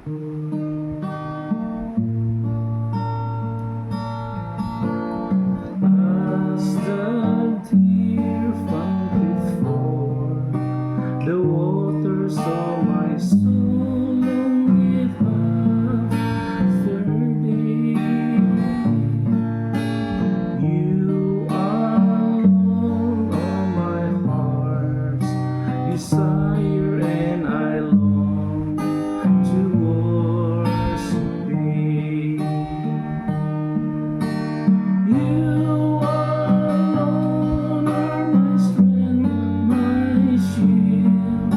As the deer fainteth for the waters of my soul longeth after thee. You are alone on my heart's desire, and I long to worship thee. You alone are my strength, my shield.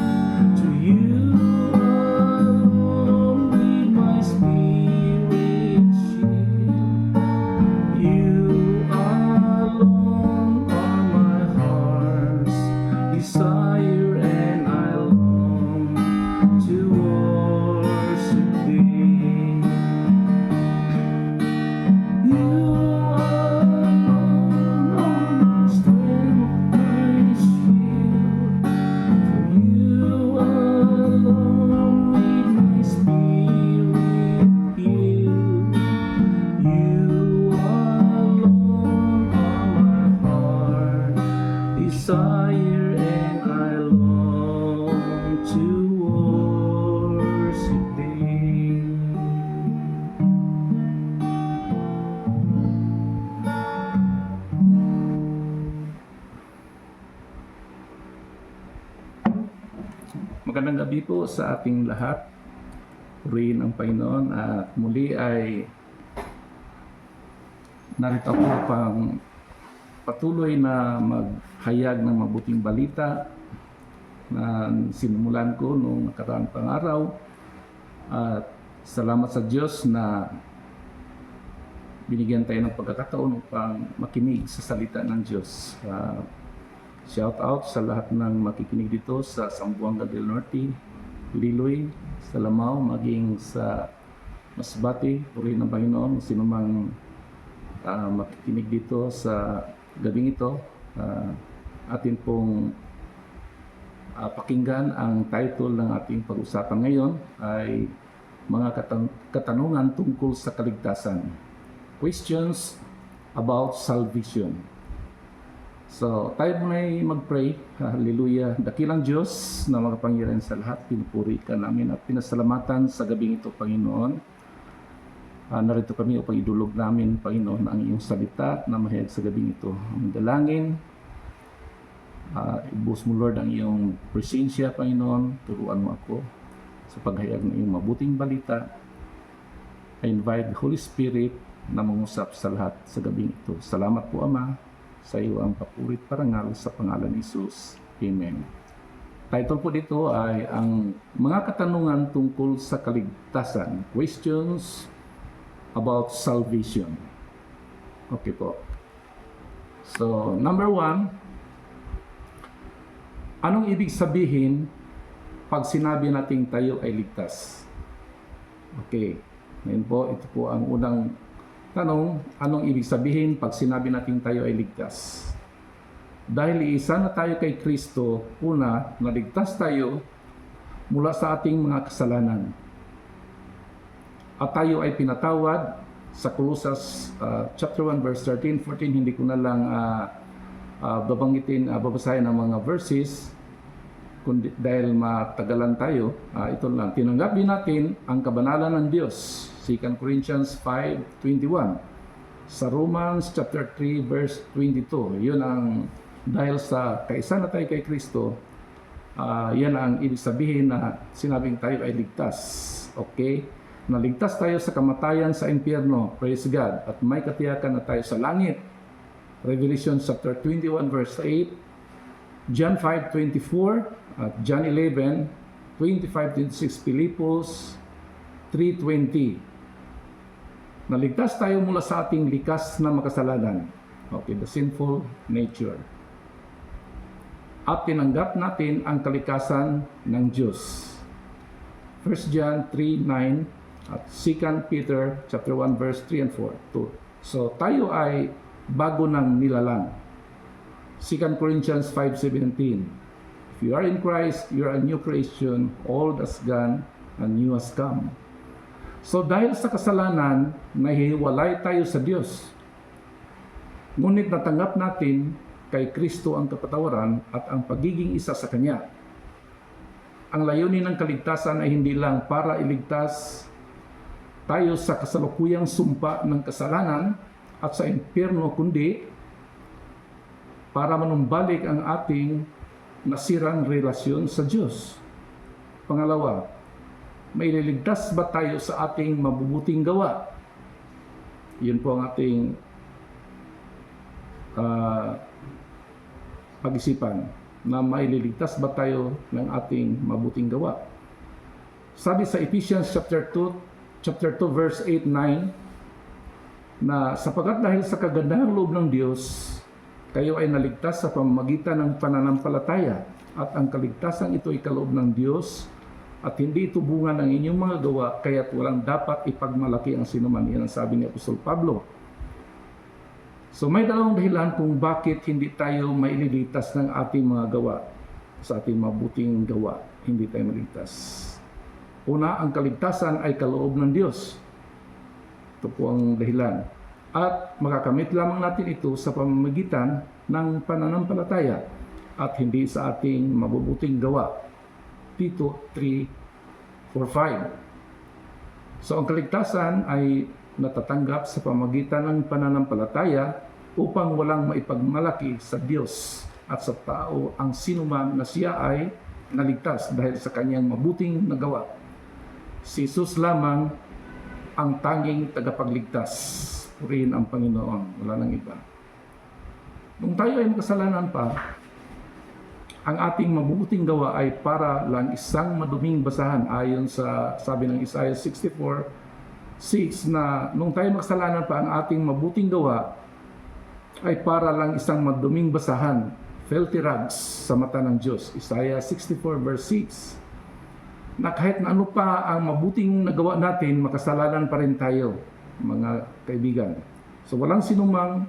To you alone with my spirit shield. You alone are my heart's desire, and I long to worship thee. You alone are my strength, my shield. For you alone with my spirit yield. You alone are my heart desire, and I long to worship thee. Magandang gabi po sa ating lahat. Purihin ang Panginoon, at muli ay narito ako pang patuloy na maghayag ng mabuting balita na sinimulan ko noong nakaraang pang-araw. At salamat sa Diyos na binigyan tayo ng pagkakataon upang makinig sa salita ng Diyos. Shout out sa lahat ng makikinig dito sa Zamboanga del Norte, Liloy, sa Lamao, maging sa Masbate. Purihin ng Panginoon, sino mang makikinig dito sa gabing ito. Atin pong pakinggan ang title ng ating pag-usapan ngayon ay mga katanungan tungkol sa kaligtasan. Questions about salvation. So, tayo muna'y mag-pray. Hallelujah. Dakilang Diyos na makapangyarihan sa lahat, pinupuri ka namin at pinasalamatan sa gabing ito, Panginoon. Narito kami upang idulog namin, Panginoon, ang iyong salita na mahayag sa gabing ito. Ang dalangin, ibus mo, Lord, ang iyong presensya, Panginoon. Turuan mo ako sa paghayag ng iyong mabuting balita. I invite the Holy Spirit na mangusap sa lahat sa gabing ito. Salamat po, Ama. Sa iyo ang papurit parangal sa pangalan ni Jesus. Amen. Title po dito ay ang mga katanungan tungkol sa kaligtasan. Questions about salvation. Okay po. So, number 1, anong ibig sabihin pag sinabi nating tayo ay ligtas? Okay. Ngayon po, ito po ang unang tanong, anong ibig sabihin pag sinabi natin tayo ay ligtas? Dahil isa na tayo kay Kristo, una, naligtas tayo mula sa ating mga kasalanan. At tayo ay pinatawad sa Colossus chapter 1 verse 13, 14, hindi ko na lang babasahin ang mga verses kundi dahil matagalan tayo. Ito lang, tinanggap din natin ang kabanalan ng Diyos. 2 Corinthians 5:21. Sa Romans chapter 3 verse 22. Yun ang dahil sa kaisa na tayo kay Kristo, yan ang ibig sabihin na sinabing tayo ay ligtas. Okay? Naligtas tayo sa kamatayan sa impyerno. Praise God. At may katiyakan na tayo sa langit. Revelation chapter 21 verse 8. John 5:24 at John 11:25-26, Pilipos 3:20. Naligtas tayo mula sa ating likas na makasalanan. Okay, the sinful nature. At tinanggap natin ang kalikasan ng Diyos. 1 John 3:9 at 2 Peter chapter 1 verse 3 and 4. So tayo ay bago ng nilalang. 2 Corinthians 5:17. If you are in Christ, you are a new creation. Old has gone and new has come. So dahil sa kasalanan, nahihiwalay tayo sa Diyos. Ngunit natanggap natin kay Kristo ang kapatawaran at ang pagiging isa sa Kanya. Ang layunin ng kaligtasan ay hindi lang para iligtas tayo sa kasalukuyang sumpa ng kasalanan at sa impyerno, kundi para manumbalik ang ating nasirang relasyon sa Diyos. Pangalawa, maililigtas ba tayo sa ating mabubuting gawa? Yun po ang ating pag-isipan, na maililigtas ba tayo ng ating mabuting gawa. Sabi sa Ephesians chapter 2 verse 8-9 na sapagkat dahil sa kagandahang loob ng Diyos, kayo ay naligtas sa pamamagitan ng pananampalataya, at ang kaligtasan ito ay kaloob ng Diyos at hindi ito bunga ng inyong mga gawa, kaya't walang dapat ipagmalaki ang sinuman. Yan ang sabi ni Apostol Pablo. So may dalawang dahilan kung bakit hindi tayo maililigtas ng ating mga gawa, sa ating mabuting gawa, hindi tayo maligtas. Una, ang kaligtasan ay kaloob ng Diyos. Ito po ang dahilan. At makakamit lamang natin ito sa pamamagitan ng pananampalataya at hindi sa ating mabubuting gawa. Tito 3:4-5. So ang kaligtasan ay natatanggap sa pamamagitan ng pananampalataya upang walang maipagmalaki sa Diyos at sa tao ang sinuman na siya ay naligtas dahil sa kanyang mabuting nagawa. Si Jesus lamang ang tanging tagapagligtas. Purihin ang Panginoon, wala nang iba. Nung tayo ay makasalanan pa, ang ating mabubuting gawa ay para lang isang maduming basahan, ayon sa sabi ng Isaiah 64:6 na nung tayo makasalanan pa, ang ating mabuting gawa ay para lang isang maduming basahan, filthy rags sa mata ng Diyos. Isaiah 64 verse 6. Na kahit na ano pa ang mabuting nagawa natin, makasalanan pa rin tayo, mga kaibigan. So walang sinumang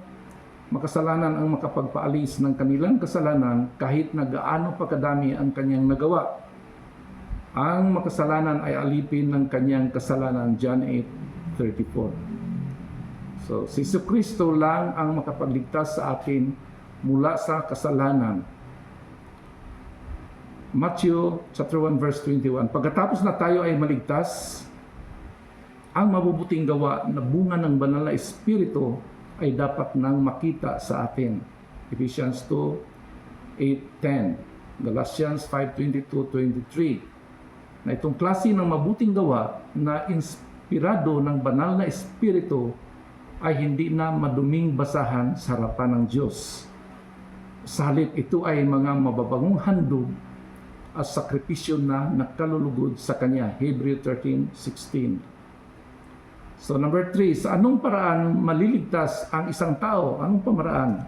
makasalanan ang makapagpaalis ng kanilang kasalanan kahit na gaano pa kadami ang kanyang nagawa. Ang makasalanan ay alipin ng kanyang kasalanan. John 8:34. So si Kristo lang ang makapagligtas sa atin mula sa kasalanan. Matthew chapter 1 verse 21. Pagkatapos na tayo ay maligtas, ang mabubuting gawa na bunga ng banal na Espiritu ay dapat nang makita sa atin. Ephesians 2:8-10, Galatians 5:22-23. Na itong klase ng mabuting gawa na inspirado ng banal na Espiritu ay hindi na maduming basahan sa harapan ng Diyos. Sa halip, ito ay mga mababangong handog at sakripisyo na nakalulugod sa Kanya. Hebrew 13:16. So number 3, sa anong paraan maliligtas ang isang tao? Anong pamaraan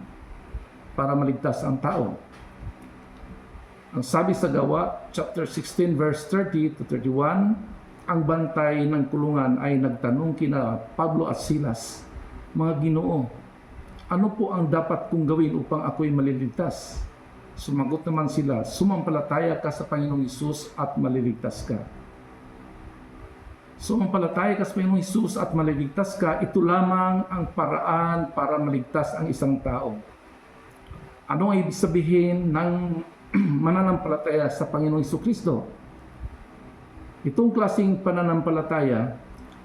para maligtas ang tao? Ang sabi sa Gawa, chapter 16, verse 30-31, ang bantay ng kulungan ay nagtanong kina Pablo at Silas, mga Ginoo, ano po ang dapat kong gawin upang ako'y maliligtas? Sumagot naman sila, sumampalataya ka sa Panginoong Hesus at maliligtas ka. Sumampalataya ka sa Panginoong Hesus at maliligtas ka, ito lamang ang paraan para maligtas ang isang tao. Ano ang ibig sabihin ng mananampalataya sa Panginoong Hesukristo? Itong klaseng pananampalataya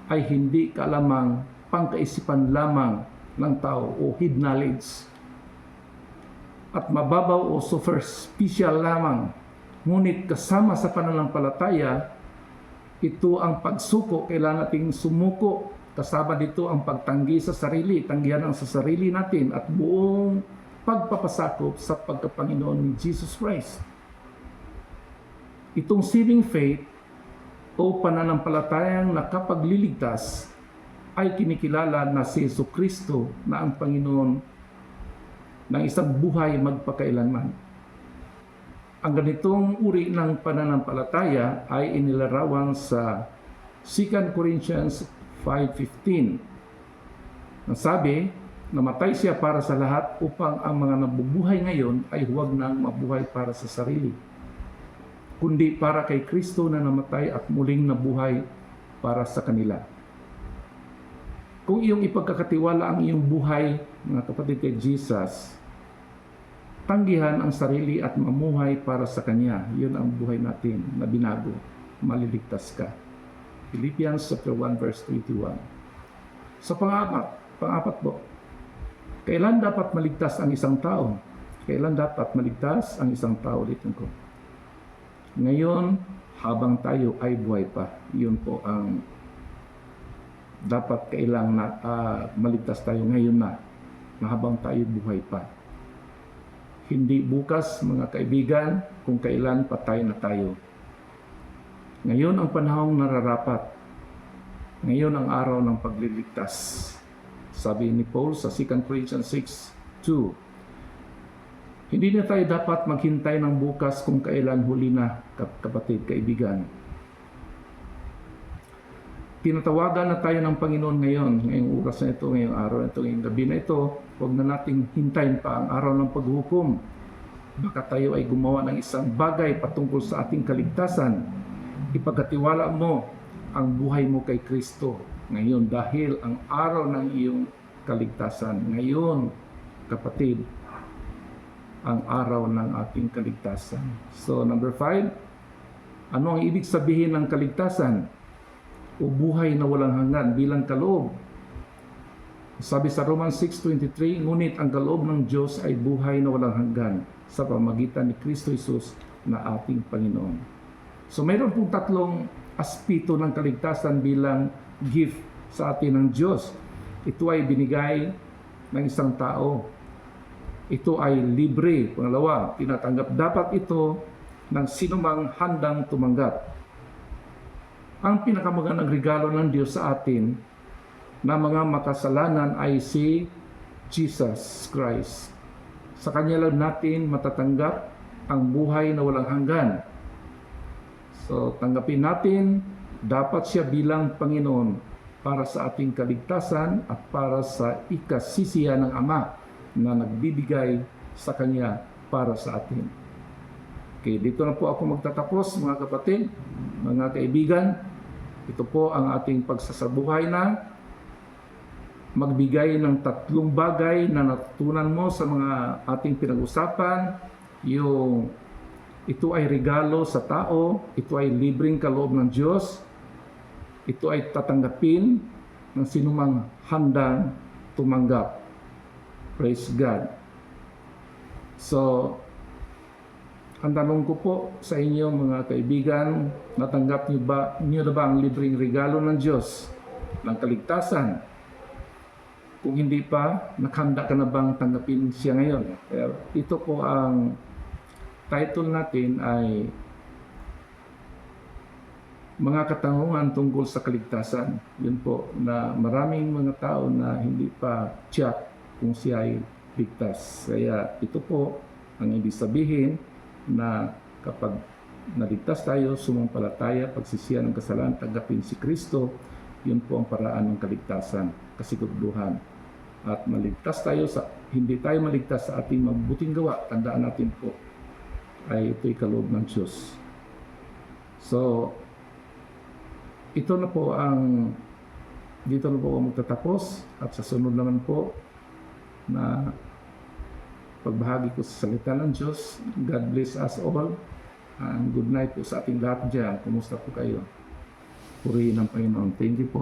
ay hindi kalamang pangkaisipan lamang ng tao o head knowledge at mababaw o superficial lamang. Ngunit kasama sa pananampalataya, ito ang pagsuko. Kailangan nating sumuko. Kasama dito ang pagtanggi sa sarili, tanggihan ang sa sarili natin at buong pagpapasakop sa pagkapanginoon ni Jesus Christ. Itong saving faith o pananampalatayang nakapagliligtas ay kinikilala na si Jesucristo na ang Panginoon ng isang buhay magpakailanman. Ang ganitong uri ng pananampalataya ay inilarawan sa 2 Corinthians 5:15. Ang sabi, namatay siya para sa lahat upang ang mga nabubuhay ngayon ay huwag nang mabuhay para sa sarili, kundi para kay Kristo na namatay at muling nabuhay para sa kanila. Kung iyong ipagkakatiwala ang iyong buhay, mga kapatid, kay Jesus, tanggihan ang sarili at mamuhay para sa Kanya. Yun ang buhay natin na binago. Maliligtas ka. Philippians chapter 1 verse 21. Sa pang-apat po, kailan dapat maligtas ang isang tao? Kailan dapat maligtas ang isang tao? Ulitin ko. Ngayon, habang tayo ay buhay pa. Yun po ang dapat kailangan na maligtas tayo ngayon na habang tayo buhay pa. Hindi bukas, mga kaibigan, kung kailan patay na tayo. Ngayon ang panahong nararapat. Ngayon ang araw ng pagliligtas. Sabi ni Paul sa 2 Corinthians 6:2. Hindi na tayo dapat maghintay ng bukas kung kailan huli na, kapatid, kaibigan. Tinatawagan na tayo ng Panginoon ngayon, ngayong oras na ito, ngayong araw na ito, ngayong gabi na ito. Huwag na nating hintayin pa ang araw ng paghuhukom. Baka tayo ay gumawa ng isang bagay patungkol sa ating kaligtasan. Ipagkatiwala mo ang buhay mo kay Kristo ngayon dahil ang araw ng iyong kaligtasan. Ngayon, kapatid, ang araw ng ating kaligtasan. So, number 5, ano ang ibig sabihin ng kaligtasan? O buhay na walang hanggan bilang kaloob. Sabi sa Romans 6:23, ngunit ang kaloob ng Diyos ay buhay na walang hanggan sa pamamagitan ni Kristo Jesus na ating Panginoon. So mayroon pong tatlong aspeto ng kaligtasan bilang gift sa atin ng Diyos. Ito ay binigay ng isang tao. Ito ay libre. Pangalawa, tinatanggap dapat ito ng sinumang handang tumanggap. Ang pinakamagandang regalo ng Diyos sa atin na mga makasalanan ay si Jesus Christ. Sa Kanya lang natin matatanggap ang buhay na walang hanggan. So, tanggapin natin, dapat siya bilang Panginoon para sa ating kaligtasan at para sa ikasisiya ng Ama na nagbibigay sa Kanya para sa atin. Okay, dito na po ako magtatapos, mga kapatid, mga kaibigan. Ito po ang ating pagsasabuhay na magbigay ng tatlong bagay na natutunan mo sa mga ating pinag-usapan. Ito ay regalo sa tao, ito ay libreng kaloob ng Diyos, ito ay tatanggapin ng sinumang handang tumanggap. Praise God. So, ang tanong ko po sa inyo, mga kaibigan, natanggap niyo na ba ang libreng regalo ng Diyos ng kaligtasan? Kung hindi pa, naghanda ka na bang tanggapin siya ngayon? Kaya ito po ang title natin ay mga katanungan tungkol sa kaligtasan. Yun po, na maraming mga tao na hindi pa tiyak kung siya ay ligtas. Kaya ito po ang ibig sabihin na kapag naligtas tayo, sumampalataya, pagsisihan ng kasalanan, tanggapin si Kristo, yun po ang paraan ng kaligtasan, kasiguraduhan. At maligtas tayo hindi tayo maligtas sa ating mabuting gawa, tandaan natin po, ay ito'y kaloob ng Diyos. So, dito na po ako magtatapos, at sa sunod naman po na pagbahagi ko sa salita ng Diyos. God bless us all, and good night po sa ating lahat dyan. Kumusta po kayo? Purihin ang Panginoon. Thank you po.